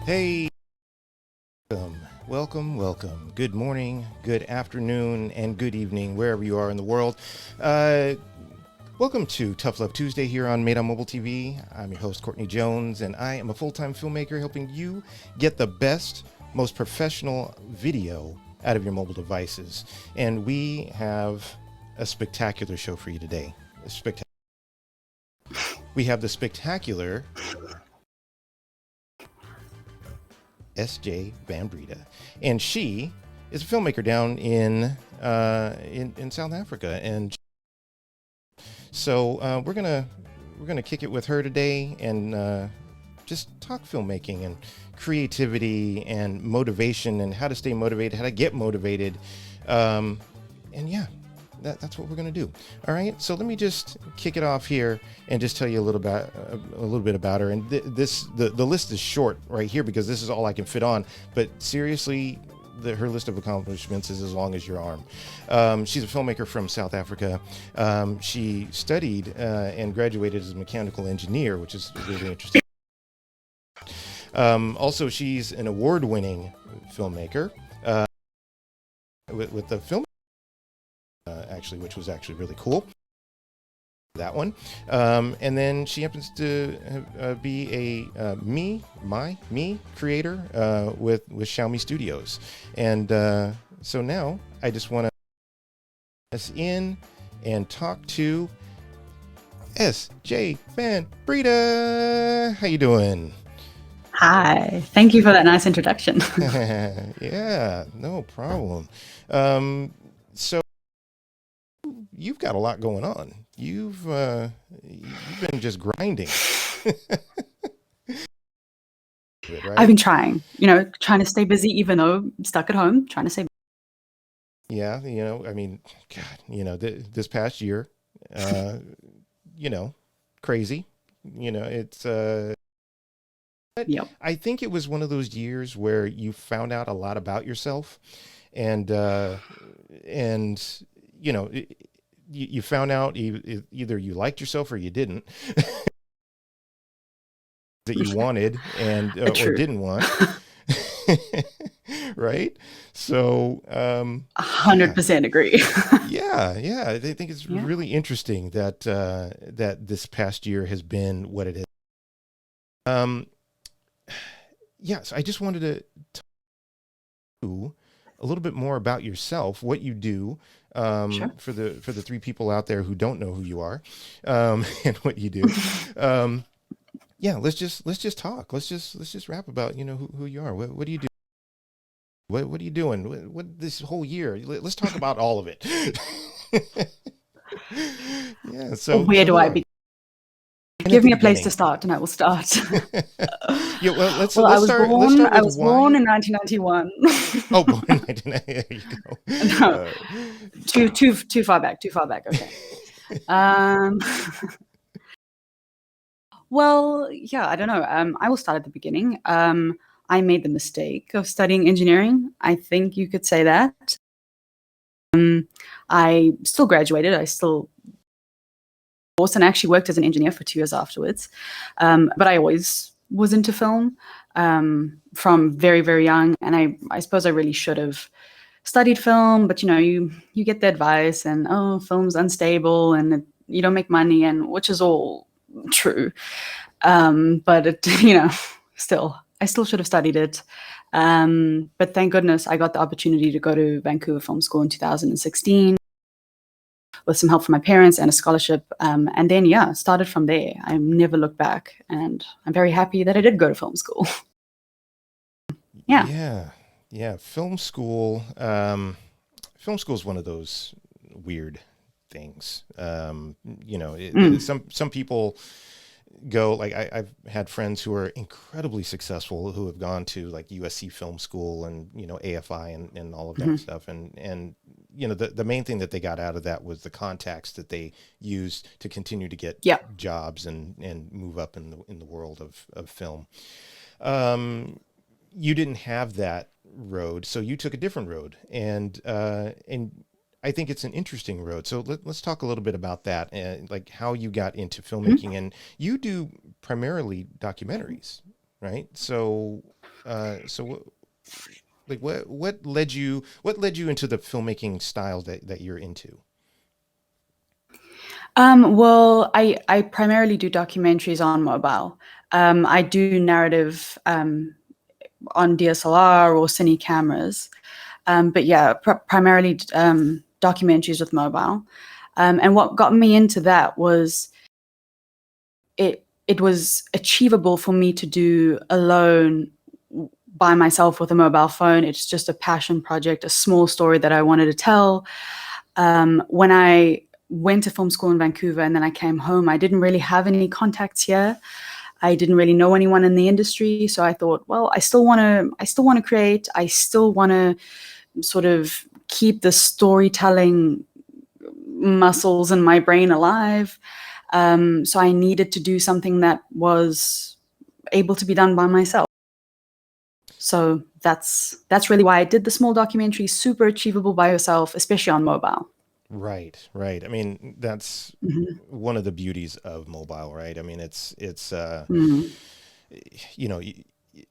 Hey, welcome. Good morning, good afternoon, and good evening, wherever you are in the world. Welcome to Tough Love Tuesday here on Made on Mobile TV. I'm your host, Courtney Jones, and I am a full-time filmmaker helping you get the best, most professional video out of your mobile devices. And we have a spectacular show for you today. We have the spectacular S.J. Van Breda, and she is a filmmaker down in South Africa. And so we're gonna kick it with her today and just talk filmmaking and creativity and motivation and how to stay motivated, how to get motivated, and yeah. That's what we're going to do. All right. So let me just kick it off here and just tell you a little bit about her. And the list is short right here because this is all I can fit on. But seriously, her list of accomplishments is as long as your arm. She's a filmmaker from South Africa. She studied and graduated as a mechanical engineer, which is really interesting. Also, she's an award-winning filmmaker with the film. Actually, which was actually really cool. That one. And then she happens to be a me creator with Xiaomi Studios. And so now I just want to us in and talk to S.J. Van Breda. How you doing? Hi. Thank you for that nice introduction. Yeah, no problem. So you've got a lot going on. You've been just grinding. Right? I've been trying to stay busy, even though I'm stuck at home, trying to stay. Yeah. I mean, God, this past year, crazy, it's, yep. I think it was one of those years where you found out a lot about yourself and you found out either you liked yourself or you didn't that you wanted and or didn't want. Right? So 100% agree. Yeah. I think it's really interesting that that this past year has been what it is. Yes, I just wanted to talk to you a little bit more about yourself, what you do. Sure. For the three people out there who don't know who you are, and what you do. Yeah, let's just talk. Let's just rap about, who you are. What do you do? What are you doing? What this whole year? Let's talk about all of it. Yeah. So where do I begin? Give me a place to start, and I will start. Yeah. Well, let's I start. I was born in 1991. Oh, born in 1990. There you go. No, too far back. Okay. Well, yeah, I don't know. I will start at the beginning. I made the mistake of studying engineering. I think you could say that. I still graduated. I still and actually worked as an engineer for 2 years afterwards. But I always was into film from very, very young. And I suppose I really should have studied film, but you get the advice and, film's unstable and you don't make money, and which is all true. But it, I still should have studied it. But thank goodness I got the opportunity to go to Vancouver Film School in 2016 with some help from my parents and a scholarship. And then, started from there. I never looked back, and I'm very happy that I did go to film school. Yeah. Film school is one of those weird things. Some people go, like I've had friends who are incredibly successful who have gone to like USC Film School and AFI and all of that stuff, and the main thing that they got out of that was the contacts that they used to continue to get jobs and move up in the world of film. You didn't have that road, so you took a different road, and I think it's an interesting road. So let's talk a little bit about that, and like how you got into filmmaking. And you do primarily documentaries, right? So So like what led you into the filmmaking style that you're into? Well, I primarily do documentaries on mobile. I do narrative on DSLR or cine cameras. But yeah, primarily documentaries with mobile. And what got me into that was it was achievable for me to do alone by myself with a mobile phone. It's just a passion project, a small story that I wanted to tell. When I went to film school in Vancouver and then I came home, I didn't really have any contacts here. I didn't really know anyone in the industry, so I thought, well, I still want to create. I still want to sort of keep the storytelling muscles in my brain alive. So I needed to do something that was able to be done by myself. So that's really why I did the small documentary, super achievable by yourself, especially on mobile. Right, right. I mean, that's Hmm. one of the beauties of mobile, right? I mean, it's Hmm. you know,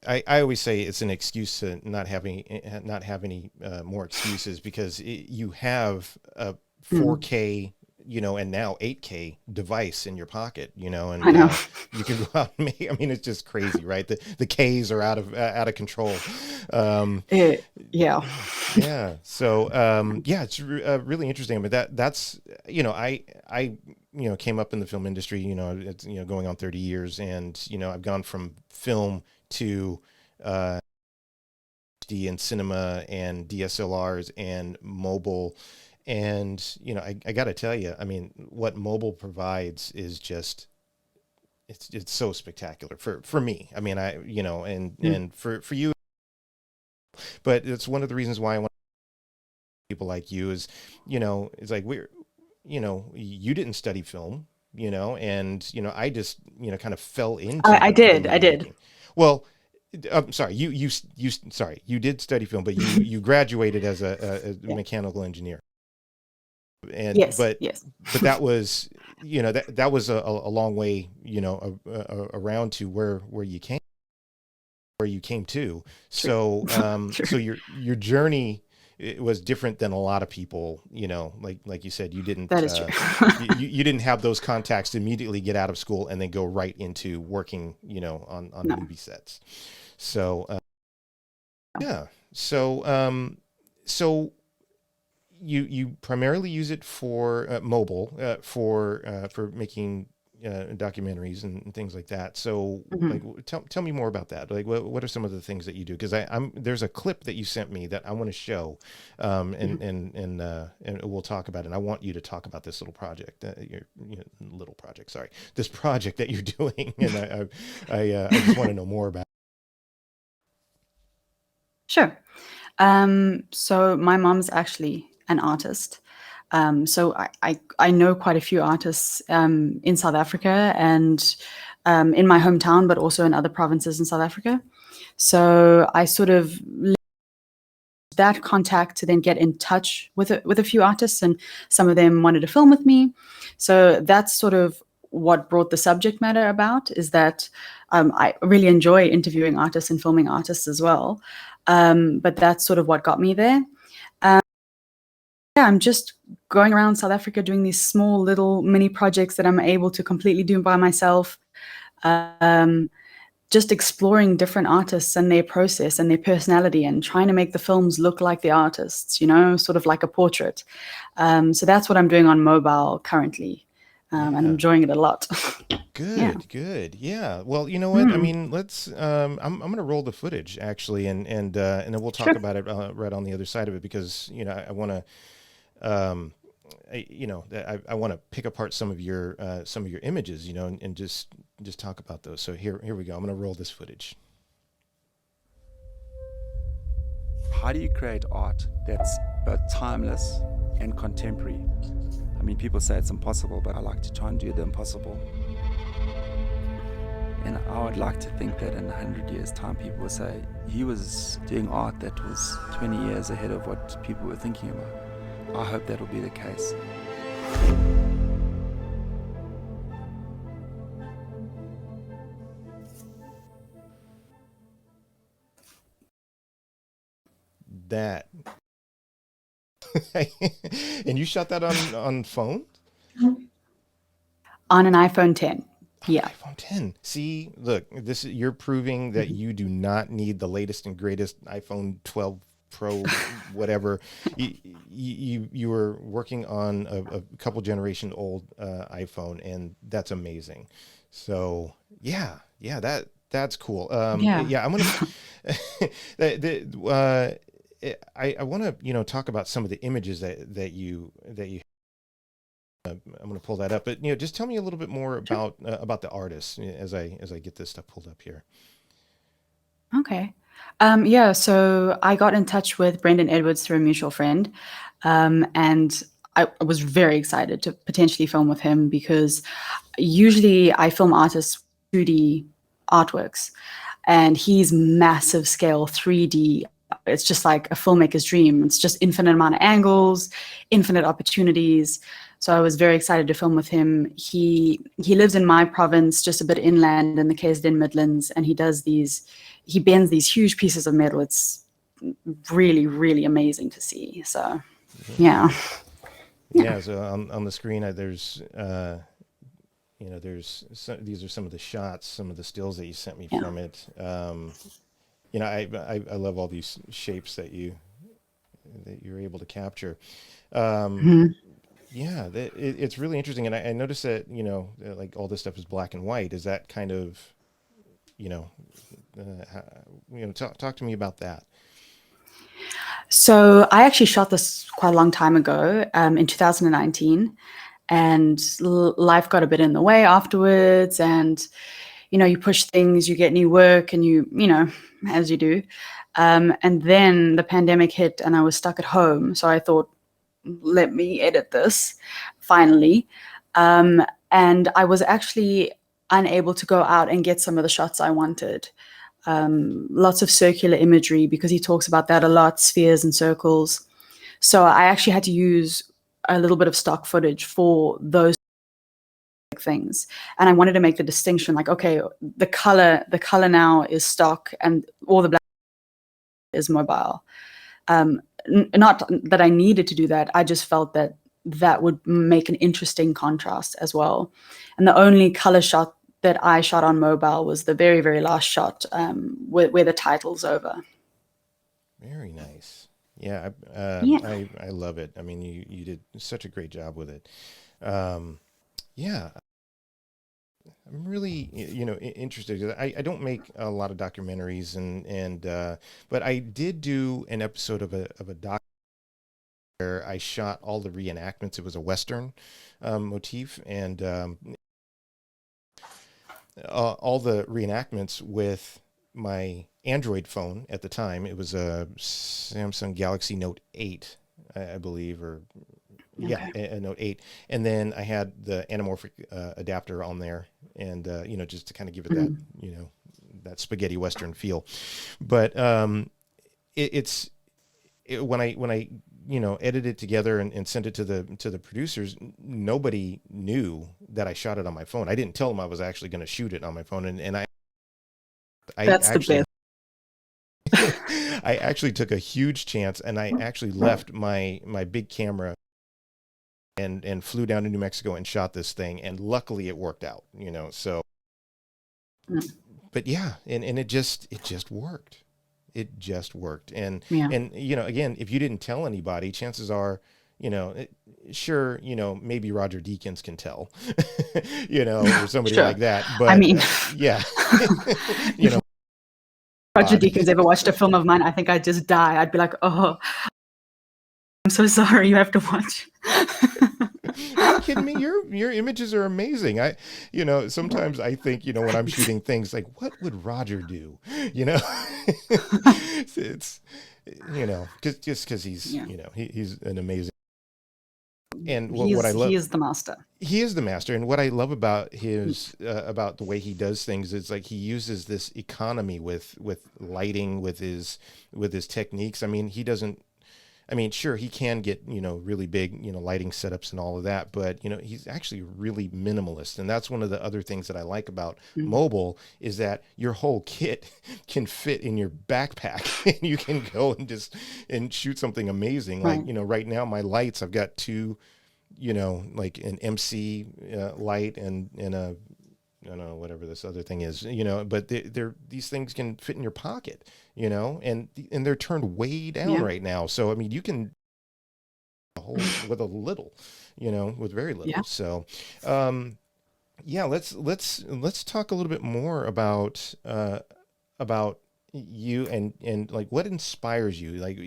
I always say it's an excuse to not have any more excuses because you have a Hmm. 4K, and now 8K device in your pocket, I and know. you can go out and make. I mean, it's just crazy, right? The Ks are out of control. Um, Yeah. yeah. So yeah, it's really interesting. I mean, that's I came up in the film industry. It's going on 30 years, and I've gone from film to HD and cinema and DSLRs and mobile. And I got to tell you, I mean, what mobile provides is just it's so spectacular for me. I mean, Mm. and for you, but it's one of the reasons why I want people like you is, it's like you didn't study film, and I just kind of fell into I the did. I movie did. making. Well, I'm sorry, sorry, you did study film, but you graduated as a Yeah. mechanical engineer, and Yes. Yes. but that was that was a long way around to where you came to. True. So True. so your journey, it was different than a lot of people. Like you said, you That didn't is true. you didn't have those contacts to immediately get out of school and then go right into working on No. movie sets. So yeah. So you primarily use it for mobile, for making documentaries and things like that. So like, Mhm. tell me more about that. Like, what are some of the things that you do? Because I'm there's a clip that you sent me that I want to show, Mhm. and we'll talk about it. And I want you to talk about this little project, little project. Sorry, this project that you're doing, and I just want to know more about. Sure. So my mom's actually an artist. So I know quite a few artists in South Africa and in my hometown, but also in other provinces in South Africa. So I sort of used that contact to then get in touch with a few artists, and some of them wanted to film with me. So that's sort of what brought the subject matter about. Is that I really enjoy interviewing artists and filming artists as well. But that's sort of what got me there. Yeah, I'm just going around South Africa doing these small little mini projects that I'm able to completely do by myself. Um, just exploring different artists and their process and their personality and trying to make the films look like the artists, sort of like a portrait. So that's what I'm doing on mobile currently. And I'm Yeah. enjoying it a lot. Yeah. Good, good. Yeah. Well, you know what? I Mm, mean, let's. I'm gonna roll the footage actually, and then we'll talk sure. about it right on the other side of it because I want to. Um, I want to pick apart some of your images, and just talk about those. So here we go. I'm gonna roll this footage. How do you create art that's both timeless and contemporary? I mean, people say it's impossible, but I like to try and do the impossible. And I would like to think that in 100 years' time, people will say he was doing art that was 20 years ahead of what people were thinking about. I hope that will be the case. that. And you shot that on phone? On an iPhone 10. Yeah. iPhone 10. See, look, you're proving that you do not need the latest and greatest iPhone 12 Pro, whatever. You were working on a couple generation old iPhone, and that's amazing. So that's cool. Yeah, I'm gonna. I want to talk about some of the images that you. I'm going to pull that up, but just tell me a little bit more about the artists as I get this stuff pulled up here. Okay. Yeah, so I got in touch with Brendan Edwards through a mutual friend, and I was very excited to potentially film with him because usually I film artists 2D artworks, and he's massive scale 3D. It's just like a filmmaker's dream. It's just infinite amount of angles, infinite opportunities. So I was very excited to film with him. He lives in my province, just a bit inland in the KZN Midlands, and he bends these huge pieces of metal. It's really, really amazing to see. So, yeah. Yeah. So on the screen, there's these are some of the shots, some of the stills that you sent me from it. I love all these shapes that you're able to capture. Yeah, it's really interesting, and I noticed that like all this stuff is black and white. Is that kind of talk to me about that? So I actually shot this quite a long time ago, in 2019, and life got a bit in the way afterwards, and you push things, you get new work, and you as you do, and then the pandemic hit, and I was stuck at home. So I thought, let me edit this finally. And I was actually unable to go out and get some of the shots I wanted. Lots of circular imagery, because he talks about that a lot, spheres and circles. So I actually had to use a little bit of stock footage for those things. And I wanted to make the distinction, like, okay, the color now is stock and all the black is mobile. Not that I needed to do that. I just felt that would make an interesting contrast as well. And the only color shot that I shot on mobile was the very, very last shot, where the title's over. Very nice. Yeah, I love it. I mean, you did such a great job with it. Yeah. I'm really, interested. I don't make a lot of documentaries, but I did do an episode of a doc where I shot all the reenactments. It was a Western motif, and all the reenactments with my Android phone at the time. It was a Samsung Galaxy Note 8, I believe, or a Note 8. And then I had the anamorphic adapter on there, and just to kind of give it that that spaghetti Western feel. But when I edited it together and sent it to the producers, nobody knew that I shot it on my phone. I didn't tell them I was actually going to shoot it on my phone, and I That's actually, the best. I actually took a huge chance, and I actually left my big camera and flew down to New Mexico and shot this thing, and luckily it worked out, so. But yeah, and it just worked. It just worked. And again, if you didn't tell anybody, chances are, sure, maybe Roger Deakins can tell, or somebody Sure. like that. But I mean, yeah, Roger Deakins ever watched a film of mine, I think I'd just die. I'd be like, oh, I'm so sorry, you have to watch. Are you kidding me? Your images are amazing. Sometimes I think, when I'm shooting things, like, what would Roger do? It's just because he's, he's an amazing. And what I love, he is the master. He is the master. And what I love about his, about the way he does things is, like, he uses this economy with lighting, with his techniques. I mean, he doesn't, I mean, sure, he can get, really big, lighting setups and all of that, but, he's actually really minimalist. And that's one of the other things that I like about mobile is that your whole kit can fit in your backpack and you can go and shoot something amazing. Like, Right. right now my lights, I've got two, like an MC light and a, I don't know, whatever this other thing is, but these things can fit in your pocket, and they're turned way down right now. So, I mean, you can a whole with a little, with very little. Yeah. So, yeah, let's talk a little bit more about you and like what inspires you, like,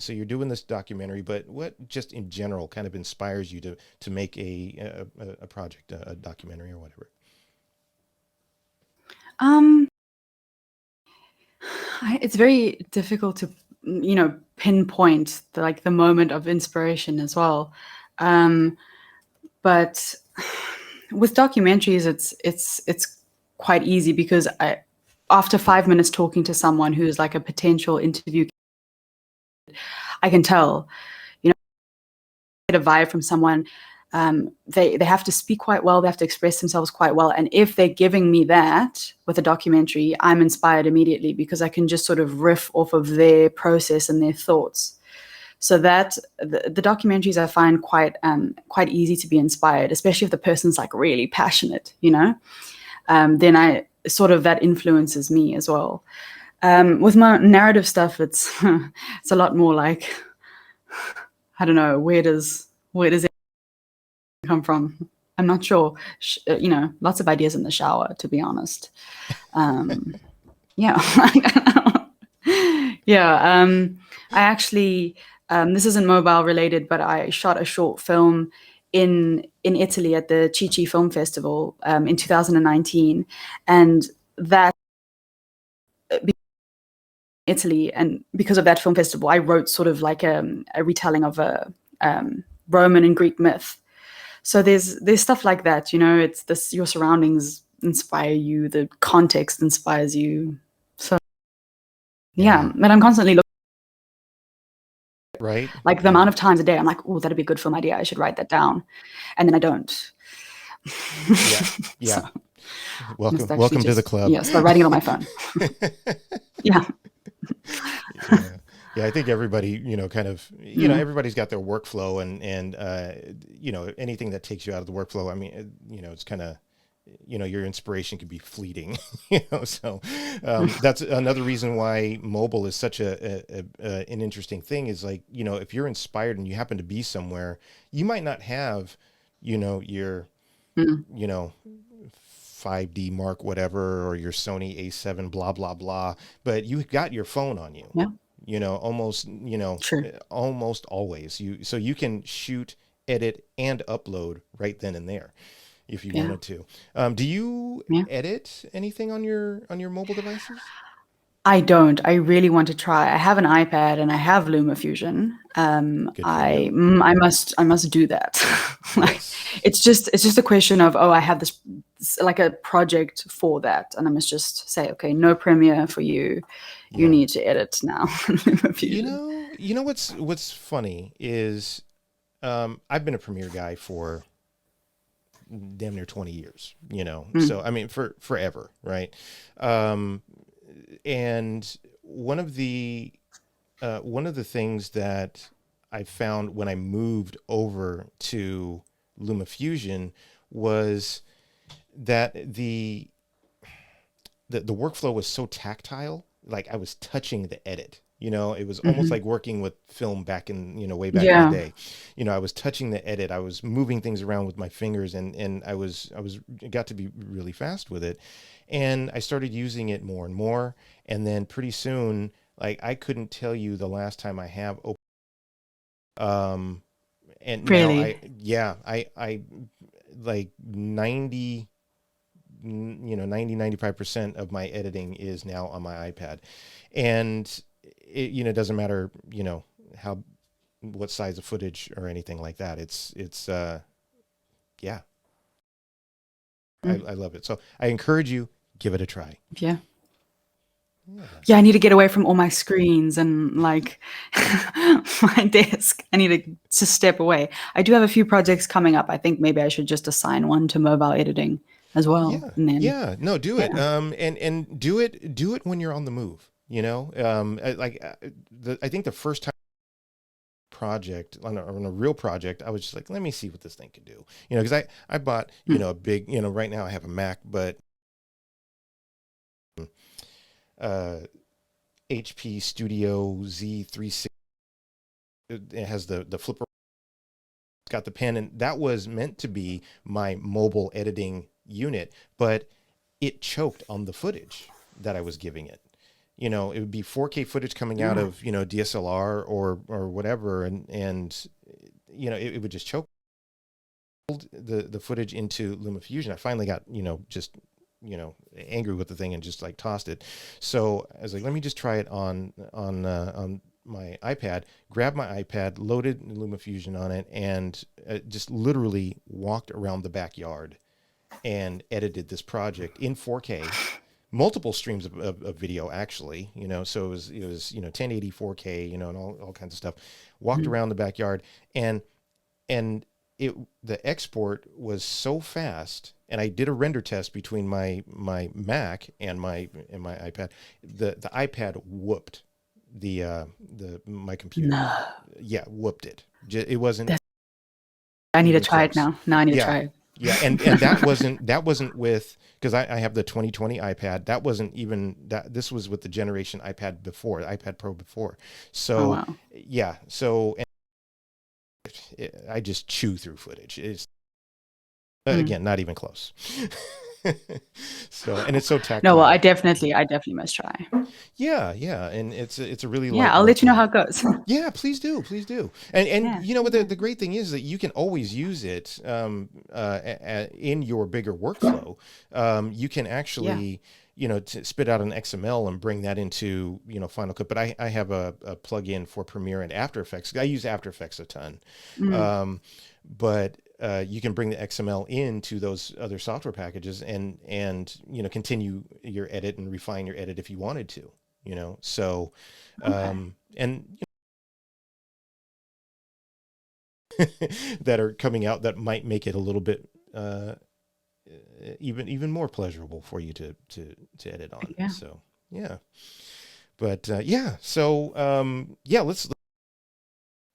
so you're doing this documentary, but what just in general kind of inspires you to make a project, a documentary or whatever. It's very difficult to, pinpoint the moment of inspiration as well. But with documentaries, it's quite easy because after 5 minutes talking to someone who's like a potential interview, I can tell, get a vibe from someone. They have to speak quite well. They have to express themselves quite well. And if they're giving me that with a documentary, I'm inspired immediately because I can just sort of riff off of their process and their thoughts. So that the documentaries I find quite easy to be inspired, especially if the person's like really passionate, then I sort of that influences me as well. With my narrative stuff, it's it's a lot more like, I don't know, where does it come from? I'm not sure. Lots of ideas in the shower, to be honest. Yeah. Yeah. I actually, this isn't mobile related, but I shot a short film in Italy at the Chichi Film Festival in 2019, and that Italy, and because of that film festival, I wrote sort of like a retelling of a Roman and Greek myth. So there's stuff like that, it's this, your surroundings inspire you, the context inspires you. So yeah, but I'm constantly looking, Right. like the amount of times a day I'm like, oh, that'd be a good film idea, I should write that down, and then I don't. Yeah. So welcome to the club. Yeah, start writing it on my phone. Yeah. Yeah, I think everybody, kind of, everybody's got their workflow and anything that takes you out of the workflow. I mean, it's kind of, your inspiration could be fleeting, so that's another reason why mobile is such an interesting thing is like, if you're inspired and you happen to be somewhere, you might not have, your, 5D Mark whatever or your Sony A7 blah blah blah, but you got your phone on you. Almost True. almost always so you can shoot, edit, and upload right then and there if you wanted to. Do you edit anything on your mobile devices? I don't. I really want to try. I have an iPad and I have LumaFusion. I must do that. Yes. It's just a question of, I have this like a project for that, and I must just say, okay, no Premiere for you. You need to edit now. LumaFusion. You know what's funny is I've been a Premiere guy for damn near 20 years, so I mean for forever, right? And one of the things that I found when I moved over to LumaFusion was that the workflow was so tactile. Like I was touching the edit. It was almost like working with film back in, way back in the day. I was touching the edit. I was moving things around with my fingers and I got to be really fast with it. And I started using it more and more. And then pretty soon, like I couldn't tell you the last time I have opened. And Really? now I like 95% of my editing is now on my iPad. And it doesn't matter, what size of footage or anything like that. It's yeah. I love it. So I encourage you, give it a try. Yeah. Yeah, I need to get away from all my screens and like my desk. I need to just step away. I do have a few projects coming up. I think maybe I should just assign one to mobile editing as well. Yeah, And then, yeah, no, do it. yeah. And do it when you're on the move. You know, I think the first time project on a real project, I was just like, let me see what this thing can do. You know, because I bought a big, right now I have a Mac, but HP Studio Z360. It has the flipper, got the pen, and that was meant to be my mobile editing unit, but it choked on the footage that I was giving it. You know, it would be 4K footage coming out of, DSLR or whatever. And it would just choke the footage into LumaFusion. I finally got, just, angry with the thing and just like tossed it. So I was like, let me just try it on my iPad, grabbed my iPad, loaded LumaFusion on it, and just literally walked around the backyard and edited this project in 4K, multiple streams of video actually, so it was 1080 4K, and all kinds of stuff. Walked around the backyard, and the export was so fast, and I did a render test between my Mac and my iPad. The iPad whooped my computer. No. Yeah, whooped it. It wasn't. I need to even try it close. now. Now I need to Yeah. try it. Yeah, and that wasn't with, because I have the 2020 iPad. That wasn't even that. This was with the generation iPad before, iPad Pro before. So Oh, wow. yeah, so I just chew through footage. It's again not even close. So, and it's so tactile. No, well, I definitely must try. Yeah, and it's a really Yeah, I'll let you know how it goes. Yeah, please do. And Yeah, you know what, the great thing is that you can always use it in your bigger workflow. You can actually spit out an XML and bring that into Final Cut. But I have a plugin for Premiere and After Effects. I use After Effects a ton, but you can bring the XML into those other software packages and continue your edit and refine your edit if you wanted to. So and that are coming out that might make it a little bit even more pleasurable for you to edit on. Yeah. So yeah, but so let's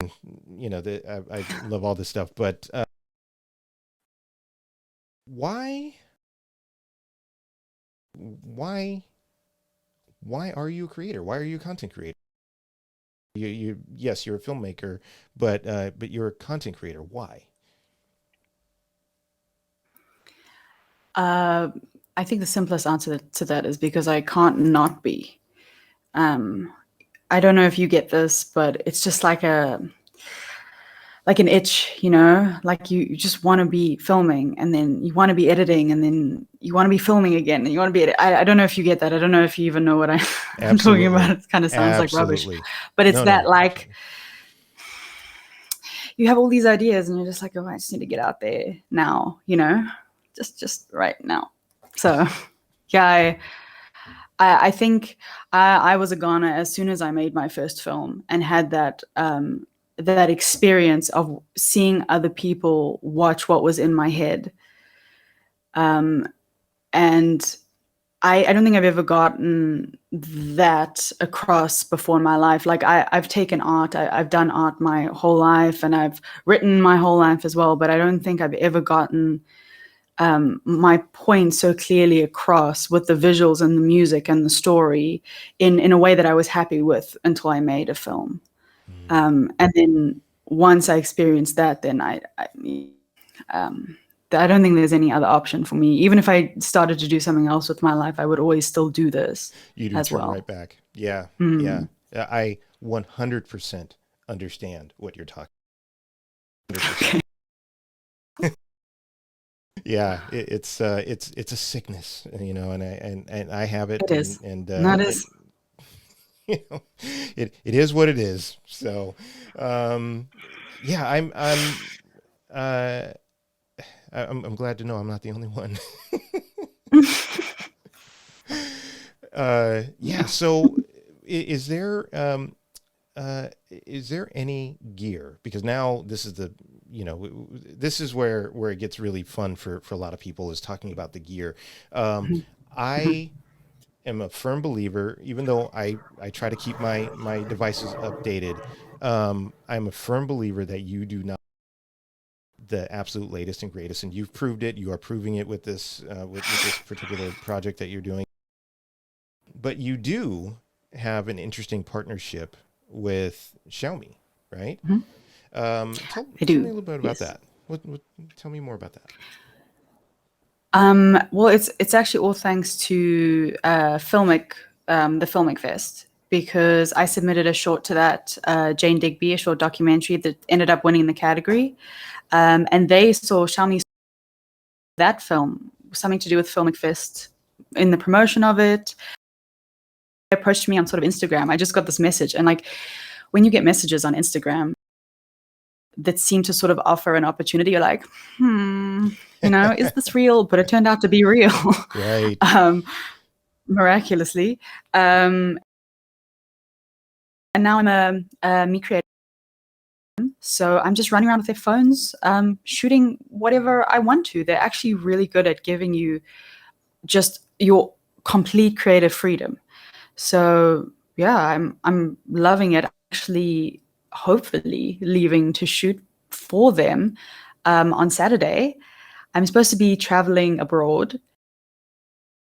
I love all this stuff, but why are you a creator? Why are you a content creator? Yes, you're a filmmaker, but you're a content creator. Why? I think the simplest answer to that is because I can't not be. I don't know if you get this, but it's just like an itch, like you just want to be filming, and then you want to be editing, and then you want to be filming again, and you want to be I don't know if you get that. I don't know if you even know what I'm talking about. It kind of sounds like rubbish, but it's like you have all these ideas and you're just like, oh, I just need to get out there now, just right now. So yeah, I think I was a goner as soon as I made my first film and had that that experience of seeing other people watch what was in my head. And I don't think I've ever gotten that across before in my life. Like I've taken art, I've done art my whole life, and I've written my whole life as well, but I don't think I've ever gotten my point so clearly across with the visuals and the music and the story in a way that I was happy with until I made a film. And then once I experienced that, then I don't think there's any other option for me. Even if I started to do something else with my life, I would always still do this. You do as turn well. right back. Yeah. Yeah. I 100% understand what you're talking about. Yeah, it's a sickness, and I have it. It is. And That is. It is what it is. So, yeah, I'm glad to know I'm not the only one. Yeah. So, is there any gear? Because now this is this is where it gets really fun for a lot of people, is talking about the gear. I am a firm believer, even though I try to keep my devices updated. I'm a firm believer that you do not the absolute latest and greatest, and you've proved it. You are proving it with this with this particular project that you're doing. But you do have an interesting partnership with Xiaomi, right? Tell I me a do. little bit about Yes. that. Tell me more about that. Well, it's actually all thanks to the Filmic Fest, because I submitted a short to that Jane Digby, a short documentary that ended up winning the category, and they saw Xiaomi, that film, something to do with Filmic Fest, in the promotion of it. They approached me on sort of Instagram. I just got this message, and like when you get messages on Instagram that seem to sort of offer an opportunity, you're like, is this real? But it turned out to be real. Right. Miraculously. And now I'm a me creator. So I'm just running around with their phones, shooting whatever I want to. They're actually really good at giving you just your complete creative freedom. So yeah, I'm loving it. Actually, hopefully leaving to shoot for them on Saturday. I'm supposed to be traveling abroad,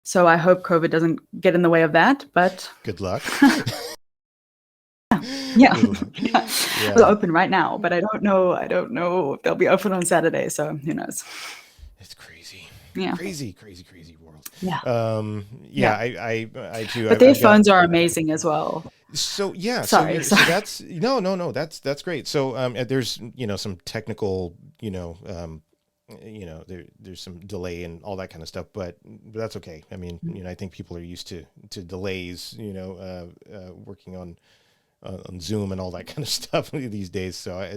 so I hope COVID doesn't get in the way of that. But Good luck. yeah, Yeah. they're open right now, but I don't know if they'll be open on Saturday. So who knows? It's crazy. Yeah. Crazy world. Yeah. I too. But their phones are amazing as well. So yeah, Sorry. so that's no, that's great. So there's some technical there's some delay and all that kind of stuff, but that's okay. I mean, I think people are used to delays, working on Zoom and all that kind of stuff these days. So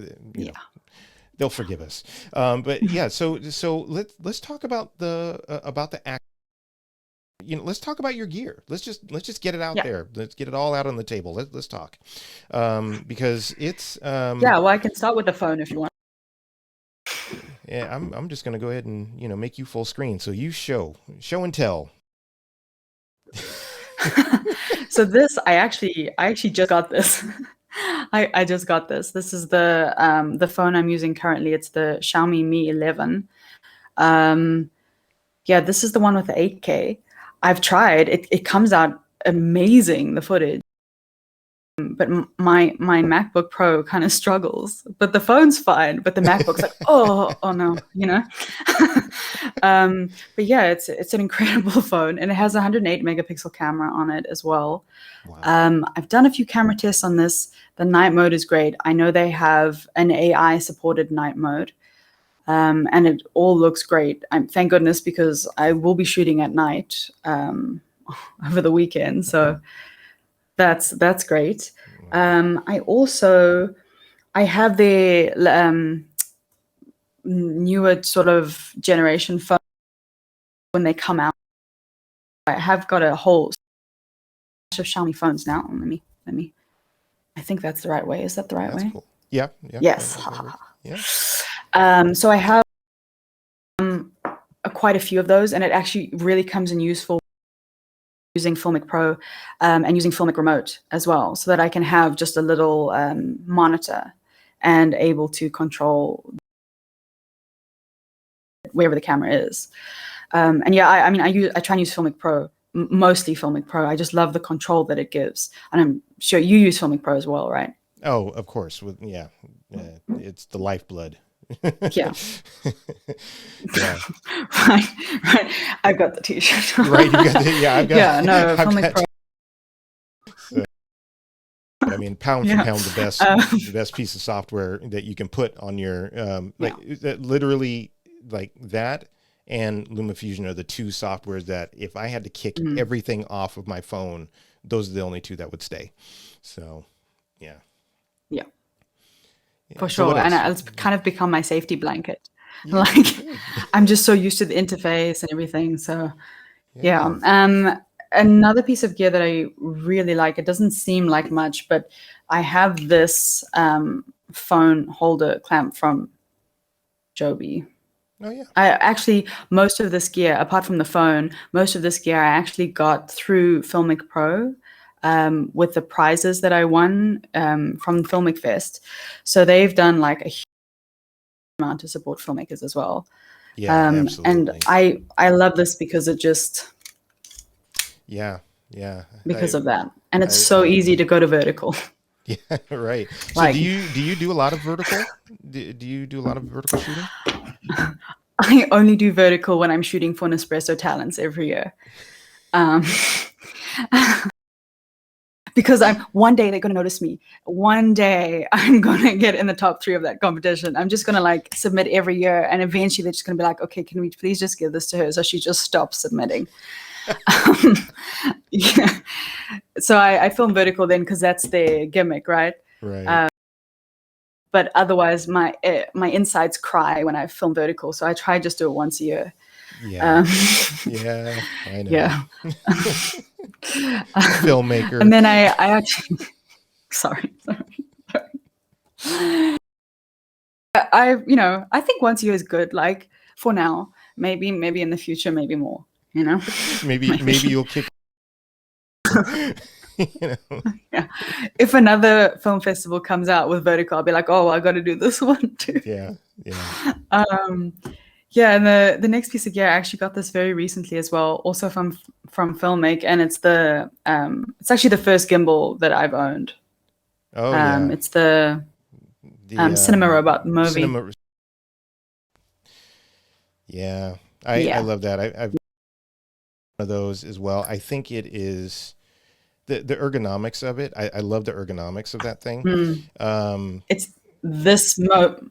they'll forgive us. But yeah, so let's talk about the act. Let's talk about your gear. Let's just get it out there. Let's get it all out on the table. Let's talk, because it's well, I can start with the phone if you want. Yeah, I'm just gonna go ahead and make you full screen. So you show and tell. So this, I actually just got this. I just got this. This is the phone I'm using currently. It's the Xiaomi Mi 11. This is the one with the 8K. I've tried. It comes out amazing, the footage. But my MacBook Pro kind of struggles. But the phone's fine. But the MacBook's like, oh no, But yeah, it's an incredible phone, and it has a 108 megapixel camera on it as well. Wow. I've done a few camera tests on this. The night mode is great. I know they have an AI supported night mode. And it all looks great. Thank goodness, because I will be shooting at night over the weekend. So that's great. I have the newer sort of generation phone when they come out. I have got a whole bunch of Xiaomi phones now. Let me. I think that's the right way. Is that the right way? Cool. Yeah. Yes. Yeah. So I have quite a few of those, and it actually really comes in useful using Filmic Pro and using Filmic Remote as well, so that I can have just a little monitor and able to control wherever the camera is. I try and use Filmic Pro, mostly Filmic Pro. I just love the control that it gives, and I'm sure you use Filmic Pro as well, right? Oh, of course. It's the lifeblood. Yeah. Right. I've got the t-shirt. Right. You got the, yeah. I've got. Yeah. No. Filmic Pro. So, I mean, pound for pound, the best piece of software that you can put on your literally like that and LumaFusion are the two softwares that if I had to kick everything off of my phone, those are the only two that would stay. So, yeah. For sure. And it's kind of become my safety blanket. Yeah. Like I'm just so used to the interface and everything. So yeah. another piece of gear that I really like, it doesn't seem like much, but I have this phone holder clamp from Joby. Oh yeah. I actually, most of this gear, apart from the phone, most of this gear I actually got through Filmic Pro with the prizes that I won from Filmic Fest. So they've done like a huge amount to support filmmakers as well. Yeah, absolutely. And I love this because it just, yeah. because of that. And it's so easy to go to vertical. Yeah, right. So Like- do you do a lot of vertical? Do you do a lot of vertical shooting? I only do vertical when I'm shooting for Nespresso Talents every year. Because one day they're going to notice me. One day I'm going to get in the top 3 of that competition. I'm just going to like submit every year. And eventually they're just going to be like, okay, can we please just give this to her? So she just stops submitting. Yeah. So I film vertical then because that's their gimmick, right? Right. But otherwise my insides cry when I film vertical. So I try just do it once a year. Yeah. Yeah, I know. Yeah. Filmmaker. And then I actually, sorry. I think once a year is good. Like for now, maybe in the future, maybe more. Maybe you'll kick. Yeah. If another film festival comes out with vertical, I'll be like, oh, I got to do this one too. Yeah. Yeah, and the next piece of gear, I actually got this very recently as well, also from Filmic, and it's it's actually the first gimbal that I've owned. Oh yeah. It's the Cinema Robot Movi. Yeah, I love that. I've one of those as well. I think it is the ergonomics of it. I love the ergonomics of that thing. It's this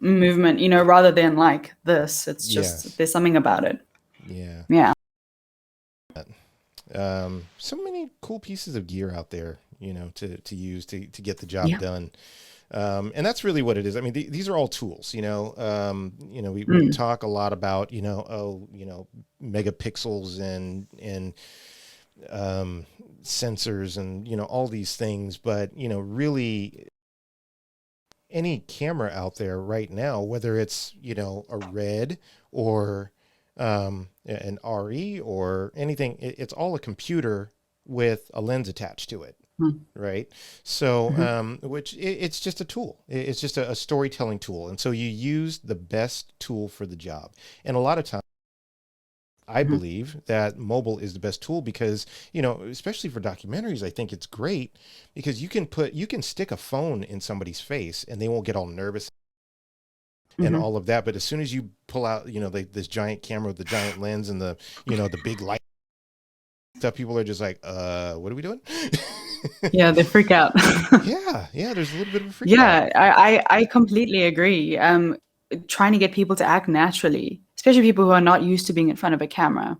movement, rather than like this. It's just there's something about it. Yeah. So many cool pieces of gear out there, to use to get the job done. And that's really what it is. I mean, these are all tools, we talk a lot about, megapixels and sensors and, all these things, but, really any camera out there right now, whether it's, a RED or an RE or anything, it's all a computer with a lens attached to it. Right. So, which it's just a tool. It's just a storytelling tool. And so you use the best tool for the job. And a lot of times I believe that mobile is the best tool because, especially for documentaries, I think it's great because you can stick a phone in somebody's face and they won't get all nervous and all of that. But as soon as you pull out, this giant camera with the giant lens and the big light stuff, people are just like, what are we doing? Yeah, they freak out. Yeah, there's a little bit of a freak out. Yeah, I completely agree. Trying to get people to act naturally, especially people who are not used to being in front of a camera.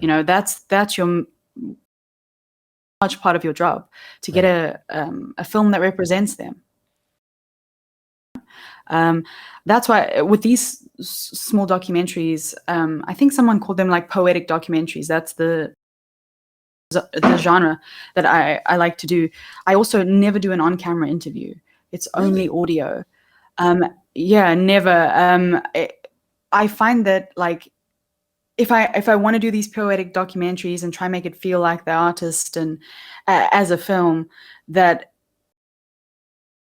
Right. That's your much part of your job to get a film that represents them. That's why with these small documentaries, I think someone called them like poetic documentaries. That's the genre that I like to do. I also never do an on-camera interview. It's only audio. Yeah, never. I find that like if I want to do these poetic documentaries and try and make it feel like the artist and as a film, that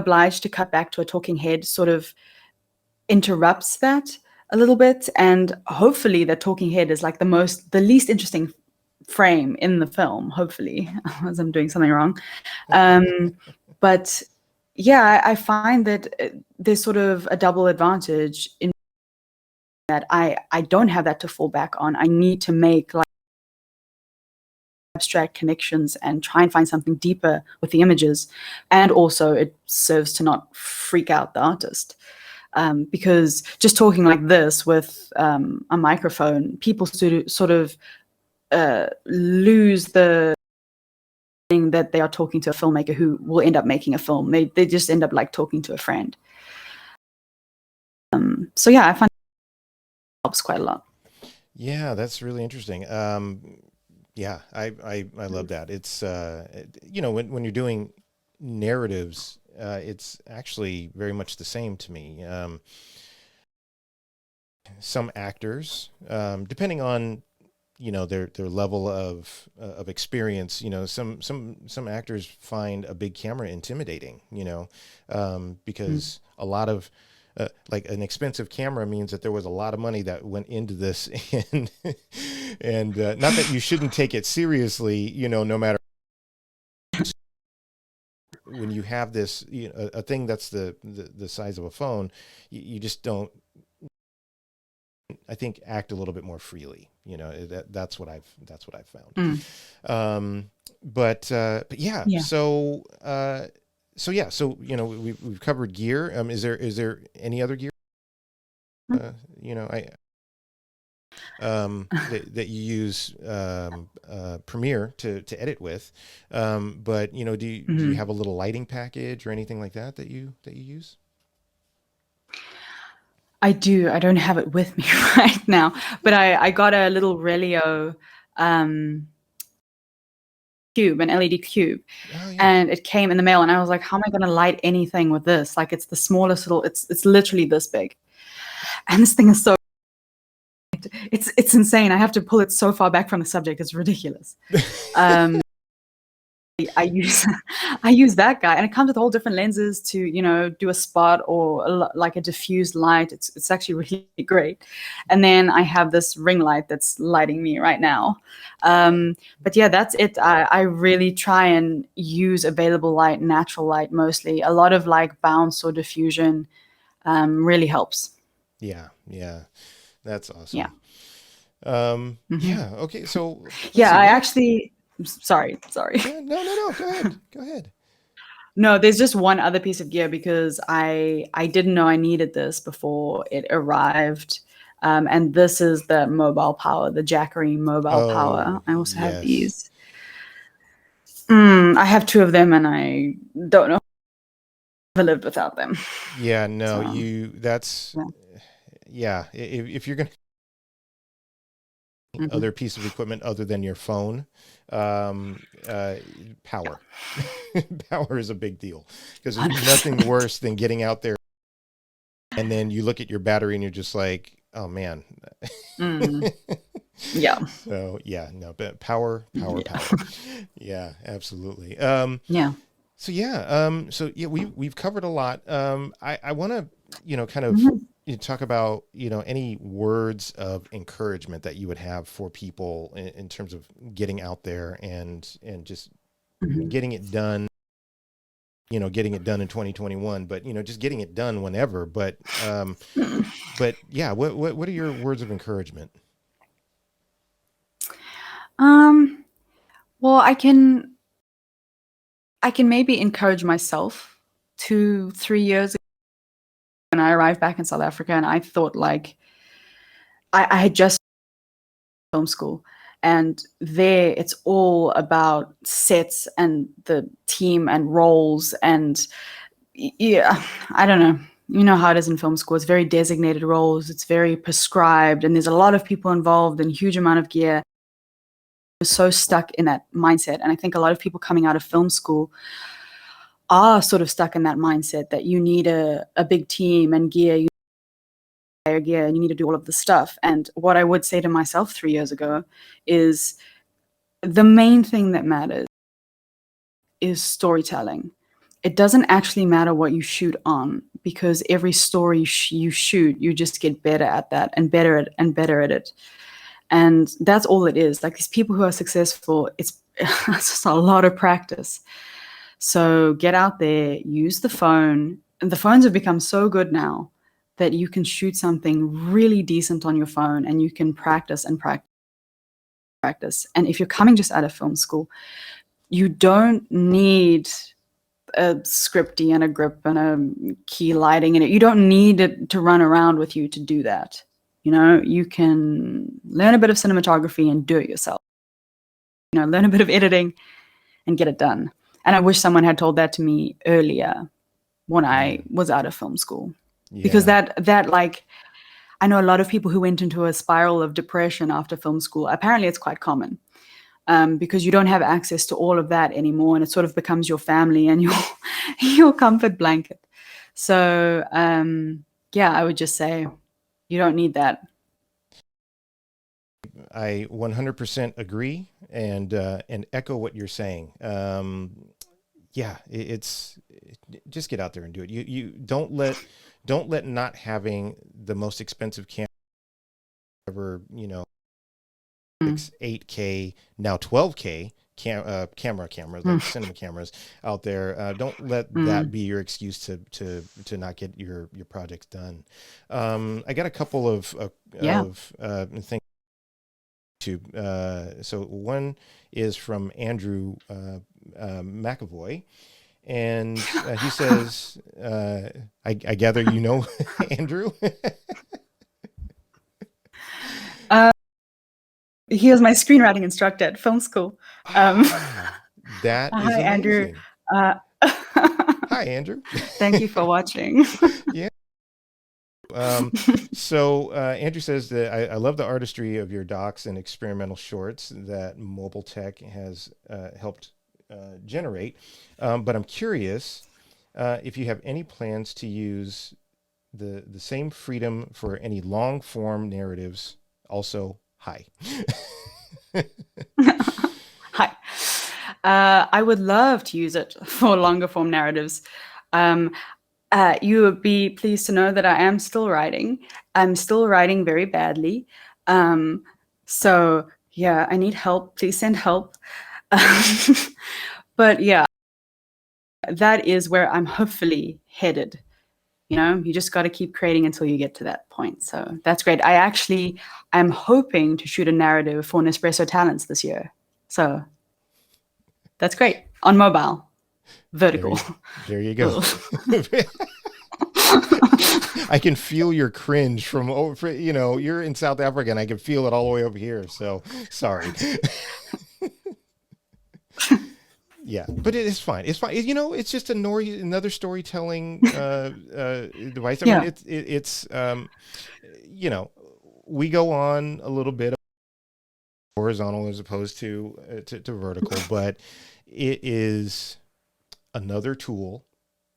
obliged to cut back to a talking head sort of interrupts that a little bit, and hopefully the talking head is like the least interesting frame in the film, hopefully, as I'm doing something wrong. But yeah, I find that there's sort of a double advantage in that I don't have that to fall back on. I need to make like abstract connections and try and find something deeper with the images. And also it serves to not freak out the artist. Because just talking like this with a microphone, people sort of lose the thing that they are talking to a filmmaker who will end up making a film. They just end up like talking to a friend. So yeah, I find it helps quite a lot. Yeah, that's really interesting. Yeah, I love that. It's when you're doing narratives, it's actually very much the same to me. Some actors, depending on their level of experience, some actors find a big camera intimidating, because a lot of like an expensive camera means that there was a lot of money that went into this, and not that you shouldn't take it seriously, no matter. When you have this, a thing that's the size of a phone, you just don't, I think, act a little bit more freely. That's what I've found. But yeah. Yeah. So we've covered gear. Is there any other gear? That you use Premiere to edit with, but do you have a little lighting package or anything like that you use? I do. I don't have it with me right now, but I got a little Relio cube, an LED cube, and it came in the mail, and I was like, how am I going to light anything with this? Like, it's the smallest little, it's literally this big, and this thing is so, it's insane. I have to pull it so far back from the subject. It's ridiculous. I use that guy, and it comes with all different lenses to do a spot or like a diffused light. It's actually really great. And then I have this ring light that's lighting me right now. But yeah, that's it. I really try and use available light, natural light mostly. A lot of like bounce or diffusion really helps. Yeah, that's awesome. Yeah. Yeah. Okay. So yeah, I actually. Sorry. Yeah, no. Go ahead. No, there's just one other piece of gear because I didn't know I needed this before it arrived. And this is the mobile power, the Jackery mobile power. I also have these. I have two of them, and I don't know if I've lived without them. Yeah, no, if you're going to other piece of equipment other than your phone, power power is a big deal, because there's nothing worse than getting out there and then you look at your battery and you're just like, oh man. Yeah. So yeah, no, but power. Yeah, absolutely. Yeah. So yeah, we've covered a lot. I want to kind of talk about any words of encouragement that you would have for people in terms of getting out there and just getting it done. Getting it done in 2021, but just getting it done whenever. But yeah, what are your words of encouragement? Well, I can maybe encourage myself 2-3 years ago when I arrived back in South Africa, and I thought like I had just film school, and there it's all about sets and the team and roles, and yeah, I don't know. You know how it is in film school. It's very designated roles. It's very prescribed, and there's a lot of people involved and huge amount of gear. I was so stuck in that mindset, and I think a lot of people coming out of film school are sort of stuck in that mindset that you need a big team and gear, and you need to do all of the stuff. And what I would say to myself 3 years ago is the main thing that matters is storytelling. It doesn't actually matter what you shoot on, because every story you shoot, you just get better at that and better at it. And that's all it is. Like, these people who are successful, it's just a lot of practice. So get out there, use the phone. And the phones have become so good now that you can shoot something really decent on your phone, and you can practice and practice. And if you're coming just out of film school, you don't need a scripty and a grip and a key lighting in it. You don't need it to run around with you to do that. You can learn a bit of cinematography and do it yourself. Learn a bit of editing and get it done. And I wish someone had told that to me earlier when I was out of film school. Yeah. Because that like, I know a lot of people who went into a spiral of depression after film school. Apparently it's quite common. because you don't have access to all of that anymore, and it sort of becomes your family and your your comfort blanket. So yeah, I would just say you don't need that. I 100% agree and echo what you're saying. Yeah, just get out there and do it. You don't let not having the most expensive camera ever, 8K, now 12K cameras, like cinema cameras out there. Don't let that be your excuse to not get your projects done. I got a couple of things to, so one is from Andrew McAvoy. And he says, I gather you know Andrew? He was my screenwriting instructor at film school. That is Hi, Andrew. amazing. Hi, Andrew. Thank you for watching. Yeah. So Andrew says that I love the artistry of your docs and experimental shorts that mobile tech has helped generate. But I'm curious if you have any plans to use the same freedom for any long form narratives. Also, hi. Hi. I would love to use it for longer form narratives. You would be pleased to know that I am still writing. I'm still writing very badly. So yeah, I need help. Please send help. But yeah, that is where I'm hopefully headed. You just got to keep creating until you get to that point. So that's great. I'm hoping to shoot a narrative for Nespresso Talents this year. So that's great. On mobile, vertical. There you go. I can feel your cringe from over, you're in South Africa and I can feel it all the way over here. So sorry. Yeah, but it is fine. It's fine. It's just another storytelling device. I mean, it's we go on a little bit horizontal as opposed to vertical, but it is another tool.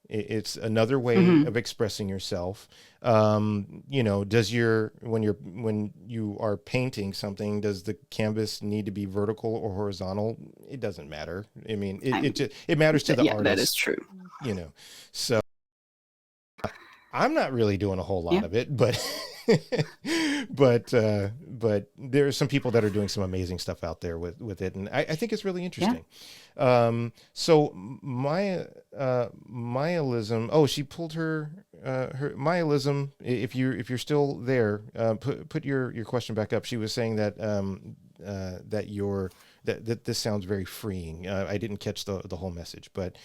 It's another way of expressing yourself. When you are painting something, does the canvas need to be vertical or horizontal? It doesn't matter. I mean, it matters to the artist. That is true. So I'm not really doing a whole lot of it, but but there are some people that are doing some amazing stuff out there with it, and I think it's really interesting. So Myalism. Oh, she pulled her Myalism. If you're still there, put your question back up. She was saying that that this sounds very freeing. I didn't catch the whole message, but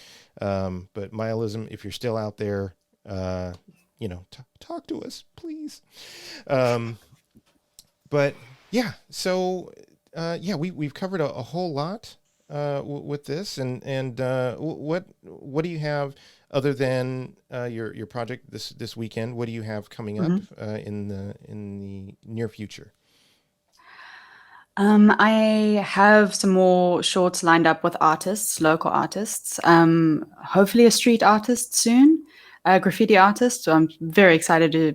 Myalism, if you're still out there, talk to us, please. But yeah, so we've covered a whole lot with this, and what do you have other than your project this weekend? What do you have coming up in the near future? I have some more shorts lined up with artists, local artists. Hopefully a street artist soon, a graffiti artist. So I'm very excited to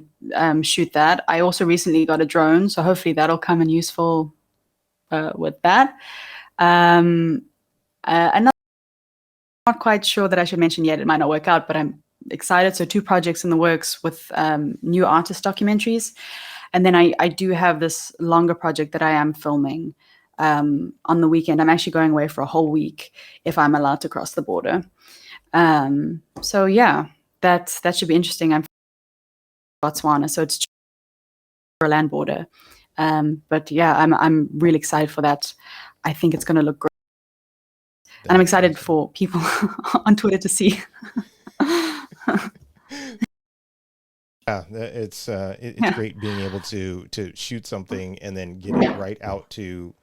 shoot that. I also recently got a drone, so hopefully that'll come in useful with that. Another, not quite sure that I should mention yet. It might not work out, but I'm excited. So 2 projects in the works with new artist documentaries. And then I do have this longer project that I am filming on the weekend. I'm actually going away for a whole week if I'm allowed to cross the border. So yeah, that should be interesting. I'm from Botswana, so it's a land border. But yeah, I'm really excited for that. I think it's going to look great. And I'm excited for people on Twitter to see. Yeah, it's great being able to shoot something and then get it right out to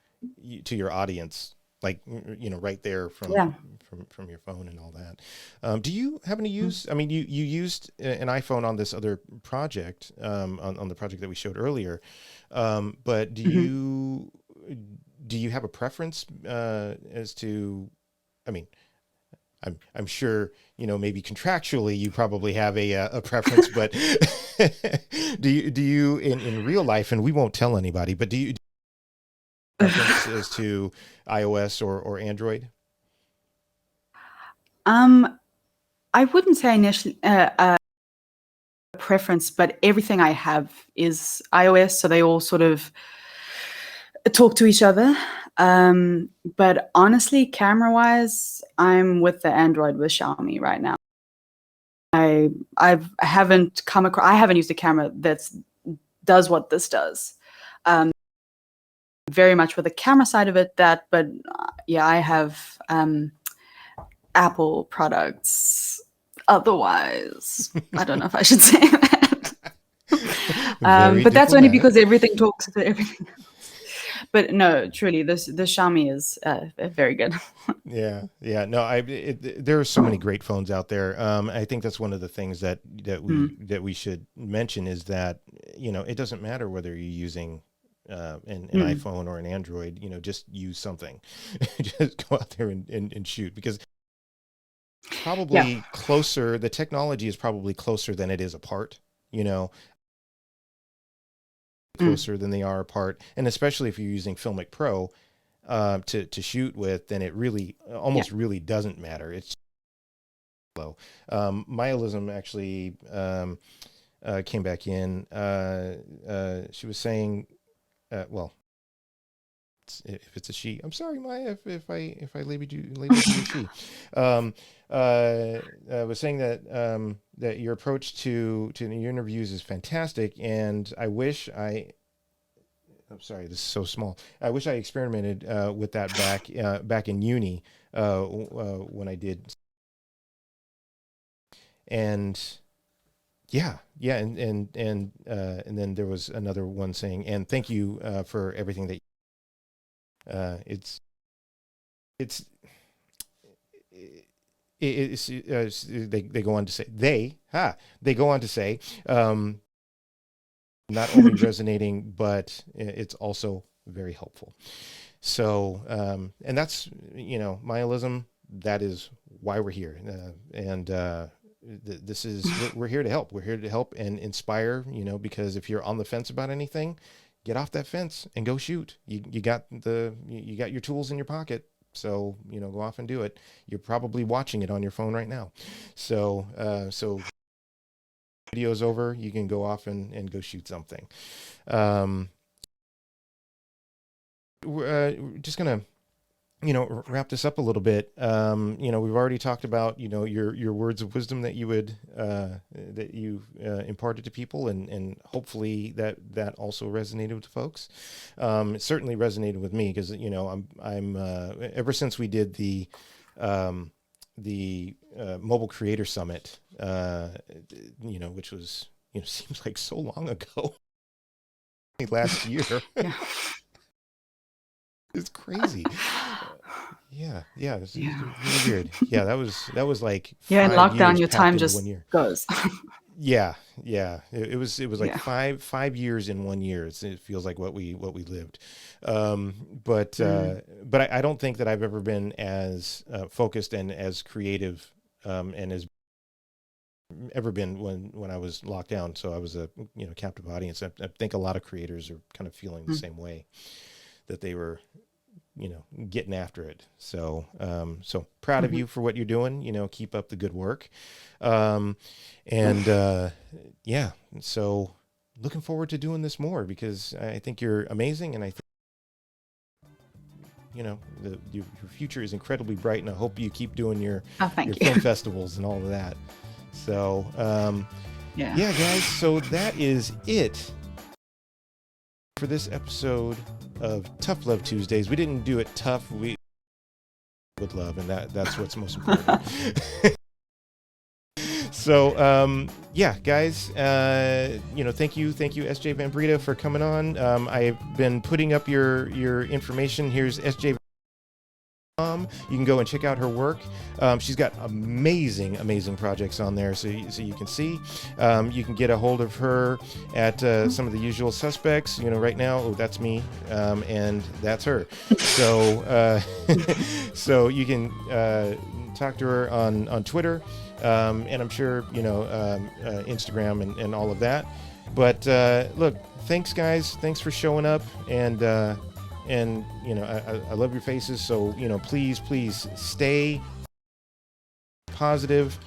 your audience, like right there from your phone and all that. Do you happen to use? I mean, you used an iPhone on this other project, on the project that we showed earlier, but do do you have a preference as to? I mean, I'm sure, maybe contractually you probably have a preference, but do you in real life, and we won't tell anybody, but do you preference as to iOS or Android? I wouldn't say initially a preference, but everything I have is iOS, so they all sort of talk to each other. But honestly, camera-wise, I'm with the Android with Xiaomi right now. I haven't come across. I haven't used a camera that does what this does. Very much with the camera side of it, but yeah, I have Apple products. Otherwise, I don't know if I should say that. But that's only because everything talks to everything else. But no, truly, the Xiaomi is very good. Yeah. No, there are so many great phones out there. I think that's one of the things that we should mention is that it doesn't matter whether you're using an iPhone or an Android. Just use something. Just go out there and shoot, because probably closer. The technology is probably closer than it is apart. Closer than they are apart, and especially if you're using Filmic Pro to shoot with, then it really almost really doesn't matter. It's low. Myalism actually came back in. She was saying, well, if it's a she, I'm sorry, Maya, if I labeled you a she. Was saying that that your approach to the interviews is fantastic, and I wish I'm sorry, this is so small. I wish I experimented with that back in uni when I did. And and then there was another one saying, and thank you for everything that. They go on to say they go on to say not only resonating, but it's also very helpful. So and that's Myalism, that is why we're here, this is we're here to help. We're here to help and inspire, because if you're on the fence about anything, get off that fence and go shoot. You got your tools in your pocket. So, go off and do it. You're probably watching it on your phone right now. So video's over, you can go off and go shoot something. We're just going to, wrap this up a little bit. We've already talked about, your words of wisdom that you would, that you imparted to people, and hopefully that also resonated with folks. It certainly resonated with me because, I'm ever since we did the Mobile Creator Summit, which was, seems like so long ago, last year. Yeah. It's crazy. Yeah. This is really weird. Yeah, that was like in lockdown, your time just goes. Yeah. It was like 5 years in 1 year. It feels like what we lived. But I don't think that I've ever been as focused and as creative and as ever been when I was locked down. So I was a captive audience. I think a lot of creators are kind of feeling the same way, that they were getting after it. So so proud of you for what you're doing. Keep up the good work. So looking forward to doing this more, because I think you're amazing, and I think your future is incredibly bright, and I hope you keep doing your film festivals and all of that. So guys, so that is it for this episode of Tough Love Tuesdays. We didn't do it tough, we with love, and that's what's most important. So guys, thank you SJ Van Breda for coming on. I've been putting up your information. Here's SJ You can go and check out her work. She's got amazing projects on there, so you can see. You can get a hold of her at some of the usual suspects. Right now, that's me, and that's her. So, so you can talk to her on Twitter, and I'm sure Instagram and all of that. But look, thanks guys. Thanks for showing up, and I love your faces. So please stay positive.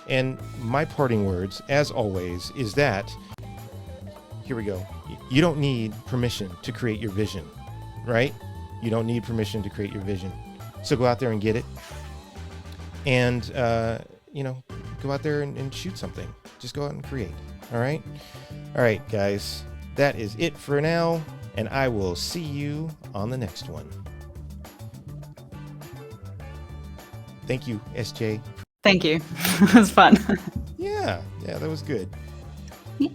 And my parting words, as always, is that here we go. You don't need permission to create your vision, right? You don't need permission to create your vision. So go out there and get it, and go out there and shoot something. Just go out and create. All right, guys. That is it for now. And I will see you on the next one. Thank you, SJ. Thank you. It was fun. Yeah, that was good. Yeah.